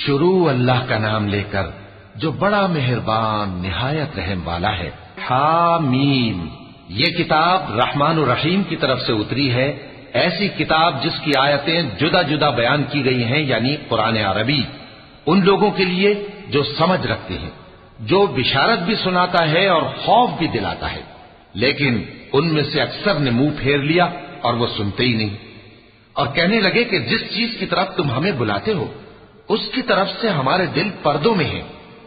شروع اللہ کا نام لے کر جو بڑا مہربان نہایت رحم والا ہے۔ حامیم، یہ کتاب رحمان الرحیم کی طرف سے اتری ہے، ایسی کتاب جس کی آیتیں جدا جدا بیان کی گئی ہیں، یعنی قرآن عربی، ان لوگوں کے لیے جو سمجھ رکھتے ہیں، جو بشارت بھی سناتا ہے اور خوف بھی دلاتا ہے۔ لیکن ان میں سے اکثر نے منہ پھیر لیا اور وہ سنتے ہی نہیں، اور کہنے لگے کہ جس چیز کی طرف تم ہمیں بلاتے ہو اس کی طرف سے ہمارے دل پردوں میں ہیں،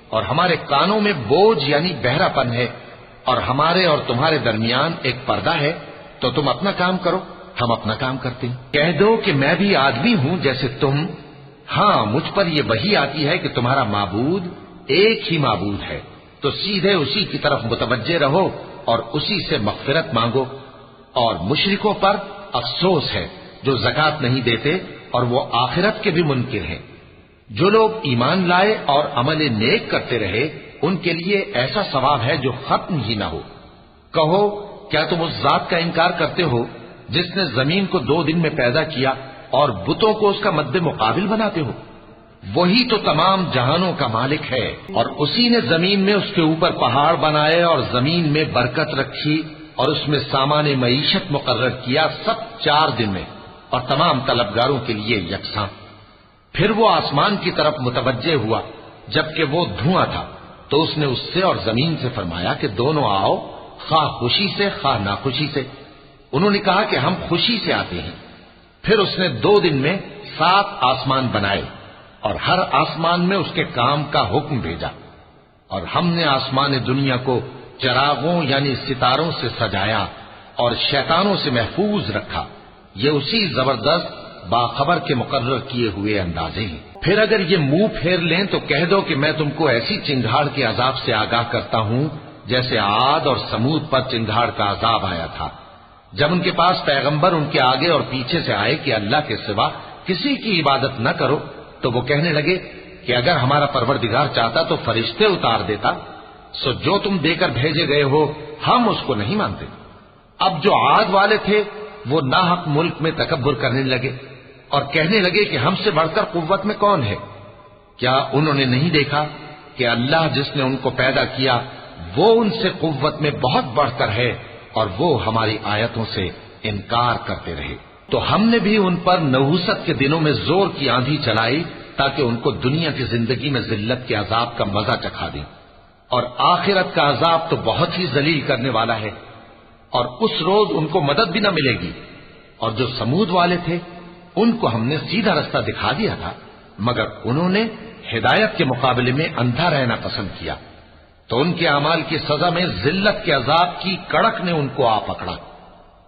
اور ہمارے کانوں میں بوجھ یعنی بہرا پن ہے، اور ہمارے اور تمہارے درمیان ایک پردہ ہے، تو تم اپنا کام کرو، ہم اپنا کام کرتے ہیں۔ کہہ دو کہ میں بھی آدمی ہوں جیسے تم، ہاں مجھ پر یہ وحی آتی ہے کہ تمہارا معبود ایک ہی معبود ہے، تو سیدھے اسی کی طرف متوجہ رہو اور اسی سے مغفرت مانگو۔ اور مشرکوں پر افسوس ہے جو زکوٰۃ نہیں دیتے اور وہ آخرت کے بھی منکر ہیں۔ جو لوگ ایمان لائے اور عمل نیک کرتے رہے ان کے لیے ایسا ثواب ہے جو ختم ہی نہ ہو۔ کہو کیا تم اس ذات کا انکار کرتے ہو جس نے زمین کو 2 دن میں پیدا کیا اور بتوں کو اس کا مد مقابل بناتے ہو؟ وہی تو تمام جہانوں کا مالک ہے، اور اسی نے زمین میں اس کے اوپر پہاڑ بنائے اور زمین میں برکت رکھی اور اس میں سامان معیشت مقرر کیا، سب 4 دن میں، اور تمام طلبگاروں کے لیے یکساں۔ پھر وہ آسمان کی طرف متوجہ ہوا جبکہ وہ دھواں تھا، تو اس نے اس سے اور زمین سے فرمایا کہ دونوں آؤ، خواہ خوشی سے خواہ ناخوشی سے۔ انہوں نے کہا کہ ہم خوشی سے آتے ہیں۔ پھر اس نے 2 دن میں 7 آسمان بنائے اور ہر آسمان میں اس کے کام کا حکم بھیجا، اور ہم نے آسمان دنیا کو چراغوں یعنی ستاروں سے سجایا اور شیطانوں سے محفوظ رکھا۔ یہ اسی زبردست باخبر کے مقرر کیے ہوئے اندازے ہیں۔ پھر اگر یہ منہ پھیر لیں تو کہہ دو کہ میں تم کو ایسی چنگھاڑ کے عذاب سے آگاہ کرتا ہوں جیسے عاد اور سمود پر چنگھاڑ کا عذاب آیا تھا، جب ان کے پاس پیغمبر ان کے آگے اور پیچھے سے آئے کہ اللہ کے سوا کسی کی عبادت نہ کرو، تو وہ کہنے لگے کہ اگر ہمارا پروردگار چاہتا تو فرشتے اتار دیتا، سو جو تم دے کر بھیجے گئے ہو ہم اس کو نہیں مانتے۔ اب جو عاد والے تھے وہ ناحق ملک میں تکبر کرنے لگے اور کہنے لگے کہ ہم سے بڑھ کر قوت میں کون ہے؟ کیا انہوں نے نہیں دیکھا کہ اللہ جس نے ان کو پیدا کیا وہ ان سے قوت میں بہت بڑھ کر ہے، اور وہ ہماری آیتوں سے انکار کرتے رہے۔ تو ہم نے بھی ان پر نحوست کے دنوں میں زور کی آندھی چلائی تاکہ ان کو دنیا کی زندگی میں ذلت کے عذاب کا مزہ چکھا دیں، اور آخرت کا عذاب تو بہت ہی ذلیل کرنے والا ہے، اور اس روز ان کو مدد بھی نہ ملے گی۔ اور جو سمود والے تھے ان کو ہم نے سیدھا رستہ دکھا دیا تھا، مگر انہوں نے ہدایت کے مقابلے میں اندھا رہنا پسند کیا، تو ان کے اعمال کی سزا میں ذلت کے عذاب کی کڑک نے ان کو آ پکڑا۔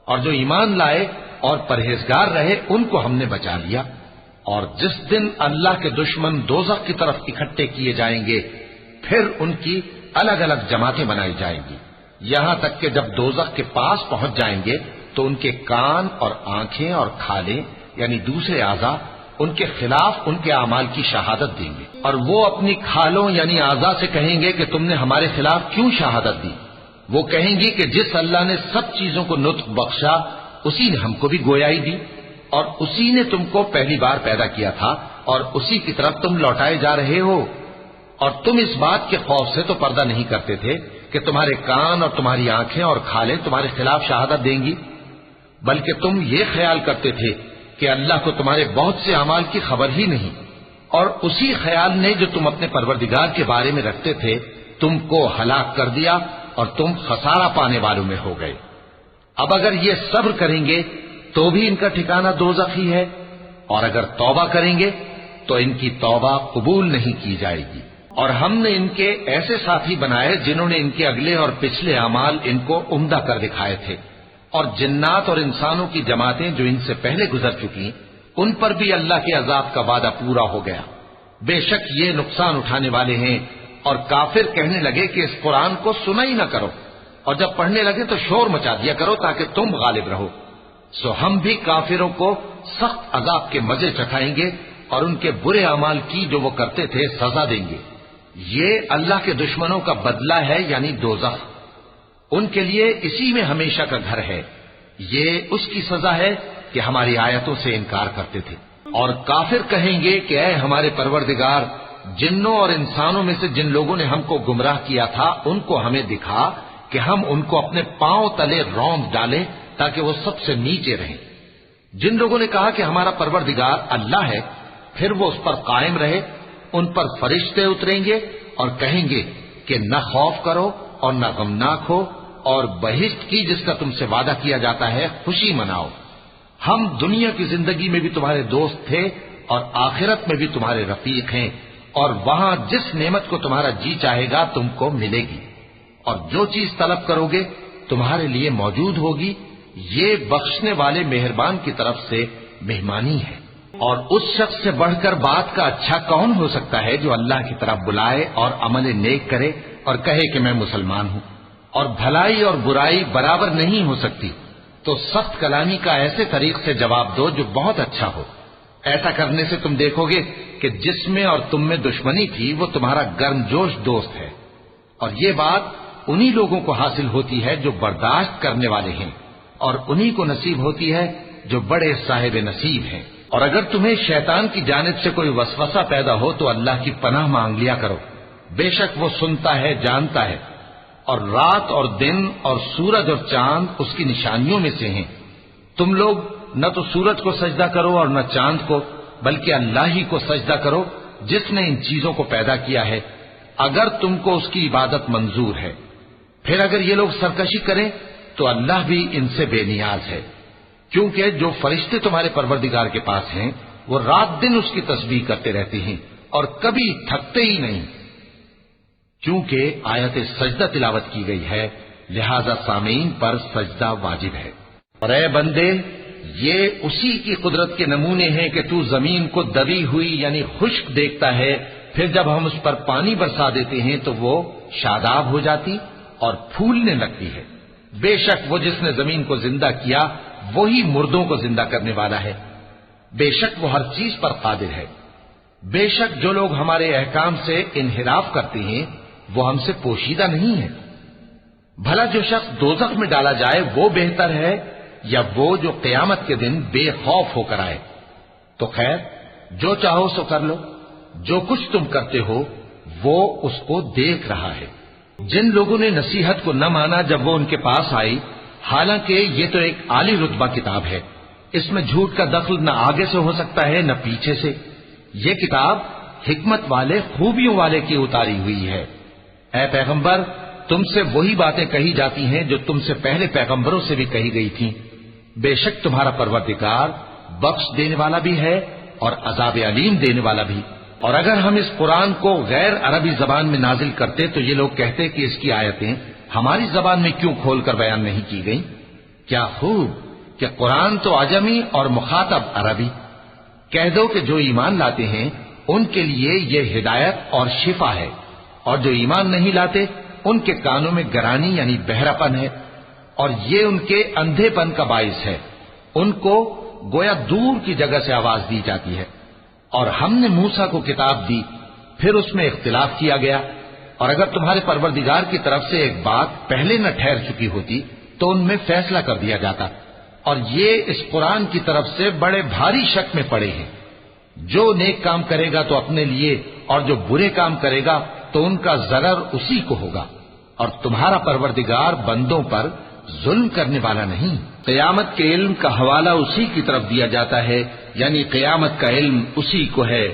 اور جو ایمان لائے اور پرہیزگار رہے ان کو ہم نے بچا لیا۔ اور جس دن اللہ کے دشمن دوزخ کی طرف اکٹھے کیے جائیں گے پھر ان کی الگ الگ جماعتیں بنائی جائیں گی، یہاں تک کہ جب دوزخ کے پاس پہنچ جائیں گے تو ان کے کان اور آنکھیں اور کھالیں یعنی دوسرے اعضاء ان کے خلاف ان کے اعمال کی شہادت دیں گے، اور وہ اپنی کھالوں یعنی اعضاء سے کہیں گے کہ تم نے ہمارے خلاف کیوں شہادت دی؟ وہ کہیں گی کہ جس اللہ نے سب چیزوں کو نطق بخشا اسی نے ہم کو بھی گویائی دی، اور اسی نے تم کو پہلی بار پیدا کیا تھا اور اسی کی طرف تم لوٹائے جا رہے ہو۔ اور تم اس بات کے خوف سے تو پردہ نہیں کرتے تھے کہ تمہارے کان اور تمہاری آنکھیں اور کھالیں تمہارے خلاف شہادت دیں گی، بلکہ تم یہ خیال کرتے تھے کہ اللہ کو تمہارے بہت سے اعمال کی خبر ہی نہیں، اور اسی خیال نے جو تم اپنے پروردگار کے بارے میں رکھتے تھے تم کو ہلاک کر دیا اور تم خسارہ پانے والوں میں ہو گئے۔ اب اگر یہ صبر کریں گے تو بھی ان کا ٹھکانہ دوزخ ہی ہے، اور اگر توبہ کریں گے تو ان کی توبہ قبول نہیں کی جائے گی۔ اور ہم نے ان کے ایسے ساتھی بنائے جنہوں نے ان کے اگلے اور پچھلے اعمال ان کو عمدہ کر دکھائے تھے، اور جنات اور انسانوں کی جماعتیں جو ان سے پہلے گزر چکی ان پر بھی اللہ کے عذاب کا وعدہ پورا ہو گیا۔ بے شک یہ نقصان اٹھانے والے ہیں۔ اور کافر کہنے لگے کہ اس قرآن کو سنا ہی نہ کرو، اور جب پڑھنے لگے تو شور مچا دیا کرو تاکہ تم غالب رہو۔ سو ہم بھی کافروں کو سخت عذاب کے مزے چکھائیں گے اور ان کے برے اعمال کی جو وہ کرتے تھے سزا دیں گے۔ یہ اللہ کے دشمنوں کا بدلہ ہے یعنی دوزخ، ان کے لیے اسی میں ہمیشہ کا گھر ہے۔ یہ اس کی سزا ہے کہ ہماری آیتوں سے انکار کرتے تھے۔ اور کافر کہیں گے کہ اے ہمارے پروردگار، جنوں اور انسانوں میں سے جن لوگوں نے ہم کو گمراہ کیا تھا ان کو ہمیں دکھا کہ ہم ان کو اپنے پاؤں تلے روند ڈالیں تاکہ وہ سب سے نیچے رہیں۔ جن لوگوں نے کہا کہ ہمارا پروردگار اللہ ہے، پھر وہ اس پر قائم رہے، ان پر فرشتے اتریں گے اور کہیں گے کہ نہ خوف کرو اور نہ غمناک ہو، اور بہشت کی جس کا تم سے وعدہ کیا جاتا ہے خوشی مناؤ۔ ہم دنیا کی زندگی میں بھی تمہارے دوست تھے اور آخرت میں بھی تمہارے رفیق ہیں، اور وہاں جس نعمت کو تمہارا جی چاہے گا تم کو ملے گی، اور جو چیز طلب کرو گے تمہارے لیے موجود ہوگی۔ یہ بخشنے والے مہربان کی طرف سے مہمانی ہے۔ اور اس شخص سے بڑھ کر بات کا اچھا کون ہو سکتا ہے جو اللہ کی طرف بلائے اور عمل نیک کرے اور کہے کہ میں مسلمان ہوں۔ اور بھلائی اور برائی برابر نہیں ہو سکتی، تو سخت کلامی کا ایسے طریق سے جواب دو جو بہت اچھا ہو۔ ایسا کرنے سے تم دیکھو گے کہ جس میں اور تم میں دشمنی تھی وہ تمہارا گرم جوش دوست ہے، اور یہ بات انہی لوگوں کو حاصل ہوتی ہے جو برداشت کرنے والے ہیں، اور انہی کو نصیب ہوتی ہے جو بڑے صاحب نصیب ہیں۔ اور اگر تمہیں شیطان کی جانب سے کوئی وسوسہ پیدا ہو تو اللہ کی پناہ مانگ لیا کرو، بے شک وہ سنتا ہے، جانتا ہے۔ اور رات اور دن اور سورج اور چاند اس کی نشانیوں میں سے ہیں۔ تم لوگ نہ تو سورج کو سجدہ کرو اور نہ چاند کو، بلکہ اللہ ہی کو سجدہ کرو جس نے ان چیزوں کو پیدا کیا ہے، اگر تم کو اس کی عبادت منظور ہے۔ پھر اگر یہ لوگ سرکشی کریں تو اللہ بھی ان سے بے نیاز ہے، کیونکہ جو فرشتے تمہارے پروردگار کے پاس ہیں وہ رات دن اس کی تسبیح کرتے رہتے ہیں اور کبھی تھکتے ہی نہیں۔ چونکہ آیت سجدہ تلاوت کی گئی ہے لہذا سامعین پر سجدہ واجب ہے۔ اور اے بندے، یہ اسی کی قدرت کے نمونے ہیں کہ تو زمین کو دبی ہوئی یعنی خشک دیکھتا ہے، پھر جب ہم اس پر پانی برسا دیتے ہیں تو وہ شاداب ہو جاتی اور پھولنے لگتی ہے۔ بے شک وہ جس نے زمین کو زندہ کیا وہی مردوں کو زندہ کرنے والا ہے، بے شک وہ ہر چیز پر قادر ہے۔ بے شک جو لوگ ہمارے احکام سے انحراف کرتے ہیں وہ ہم سے پوشیدہ نہیں ہے۔ بھلا جو شخص دوزخ میں ڈالا جائے وہ بہتر ہے یا وہ جو قیامت کے دن بے خوف ہو کر آئے؟ تو خیر، جو چاہو سو کر لو، جو کچھ تم کرتے ہو وہ اس کو دیکھ رہا ہے۔ جن لوگوں نے نصیحت کو نہ مانا جب وہ ان کے پاس آئی، حالانکہ یہ تو ایک عالی رتبہ کتاب ہے، اس میں جھوٹ کا دخل نہ آگے سے ہو سکتا ہے نہ پیچھے سے۔ یہ کتاب حکمت والے، خوبیوں والے کی اتاری ہوئی ہے۔ اے پیغمبر، تم سے وہی باتیں کہی جاتی ہیں جو تم سے پہلے پیغمبروں سے بھی کہی گئی تھیں۔ بے شک تمہارا پروردگار بخش دینے والا بھی ہے اور عذاب علیم دینے والا بھی۔ اور اگر ہم اس قرآن کو غیر عربی زبان میں نازل کرتے تو یہ لوگ کہتے کہ اس کی آیتیں ہماری زبان میں کیوں کھول کر بیان نہیں کی گئیں؟ کیا خوب کہ قرآن تو عجمی اور مخاطب عربی۔ کہہ دو کہ جو ایمان لاتے ہیں ان کے لیے یہ ہدایت اور شفا ہے، اور جو ایمان نہیں لاتے ان کے کانوں میں گرانی یعنی بہرا پن ہے، اور یہ ان کے اندھے پن کا باعث ہے۔ ان کو گویا دور کی جگہ سے آواز دی جاتی ہے۔ اور ہم نے موسیٰ کو کتاب دی، پھر اس میں اختلاف کیا گیا، اور اگر تمہارے پروردگار کی طرف سے ایک بات پہلے نہ ٹھہر چکی ہوتی تو ان میں فیصلہ کر دیا جاتا۔ اور یہ اس قرآن کی طرف سے بڑے بھاری شک میں پڑے ہیں۔ جو نیک کام کرے گا تو اپنے لیے، اور جو برے کام کرے گا تو ان کا ضرر اسی کو ہوگا، اور تمہارا پروردگار بندوں پر ظلم کرنے والا نہیں۔ قیامت کے علم کا حوالہ اسی کی طرف دیا جاتا ہے، یعنی قیامت کا علم اسی کو ہے۔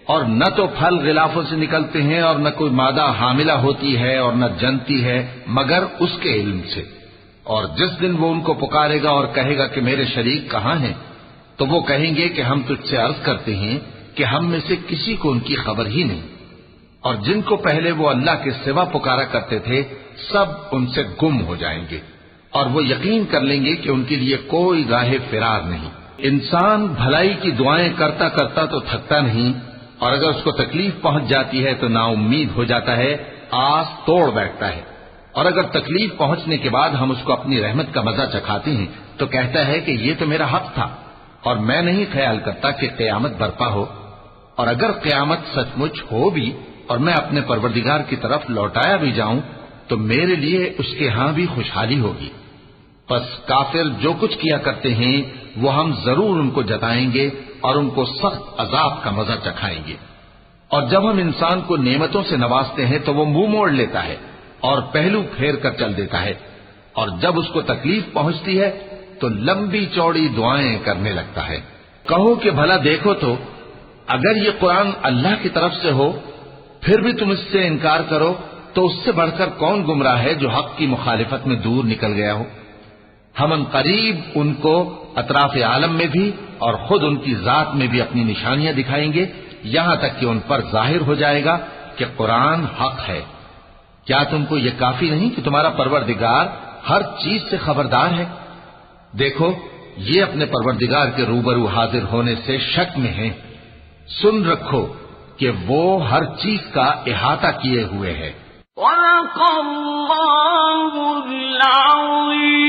اور نہ تو پھل غلافوں سے نکلتے ہیں اور نہ کوئی مادہ حاملہ ہوتی ہے اور نہ جنتی ہے مگر اس کے علم سے۔ اور جس دن وہ ان کو پکارے گا اور کہے گا کہ میرے شریک کہاں ہیں، تو وہ کہیں گے کہ ہم تجھ سے عرض کرتے ہیں کہ ہم میں سے کسی کو ان کی خبر ہی نہیں۔ اور جن کو پہلے وہ اللہ کے سوا پکارا کرتے تھے سب ان سے گم ہو جائیں گے، اور وہ یقین کر لیں گے کہ ان کے لیے کوئی راہ فرار نہیں۔ انسان بھلائی کی دعائیں کرتا کرتا تو تھکتا نہیں، اور اگر اس کو تکلیف پہنچ جاتی ہے تو نا امید ہو جاتا ہے، آس توڑ بیٹھتا ہے۔ اور اگر تکلیف پہنچنے کے بعد ہم اس کو اپنی رحمت کا مزہ چکھاتے ہیں تو کہتا ہے کہ یہ تو میرا حق تھا، اور میں نہیں خیال کرتا کہ قیامت برپا ہو۔ اور اگر قیامت سچ مچ ہو بھی اور میں اپنے پروردگار کی طرف لوٹایا بھی جاؤں تو میرے لیے اس کے ہاں بھی خوشحالی ہوگی۔ پس کافر جو کچھ کیا کرتے ہیں وہ ہم ضرور ان کو جتائیں گے اور ان کو سخت عذاب کا مزہ چکھائیں گے۔ اور جب ہم انسان کو نعمتوں سے نوازتے ہیں تو وہ منہ موڑ لیتا ہے اور پہلو پھیر کر چل دیتا ہے، اور جب اس کو تکلیف پہنچتی ہے تو لمبی چوڑی دعائیں کرنے لگتا ہے۔ کہو کہ بھلا دیکھو تو اگر یہ قرآن اللہ کی طرف سے ہو پھر بھی تم اس سے انکار کرو تو اس سے بڑھ کر کون گمراہ ہے جو حق کی مخالفت میں دور نکل گیا ہو۔ ہم ان قریب ان کو اطراف عالم میں بھی اور خود ان کی ذات میں بھی اپنی نشانیاں دکھائیں گے، یہاں تک کہ ان پر ظاہر ہو جائے گا کہ قرآن حق ہے۔ کیا تم کو یہ کافی نہیں کہ تمہارا پروردگار ہر چیز سے خبردار ہے؟ دیکھو یہ اپنے پروردگار کے روبرو حاضر ہونے سے شک میں ہیں۔ سن رکھو کہ وہ ہر چیز کا احاطہ کیے ہوئے ہے۔ صدق اللہ العظیم۔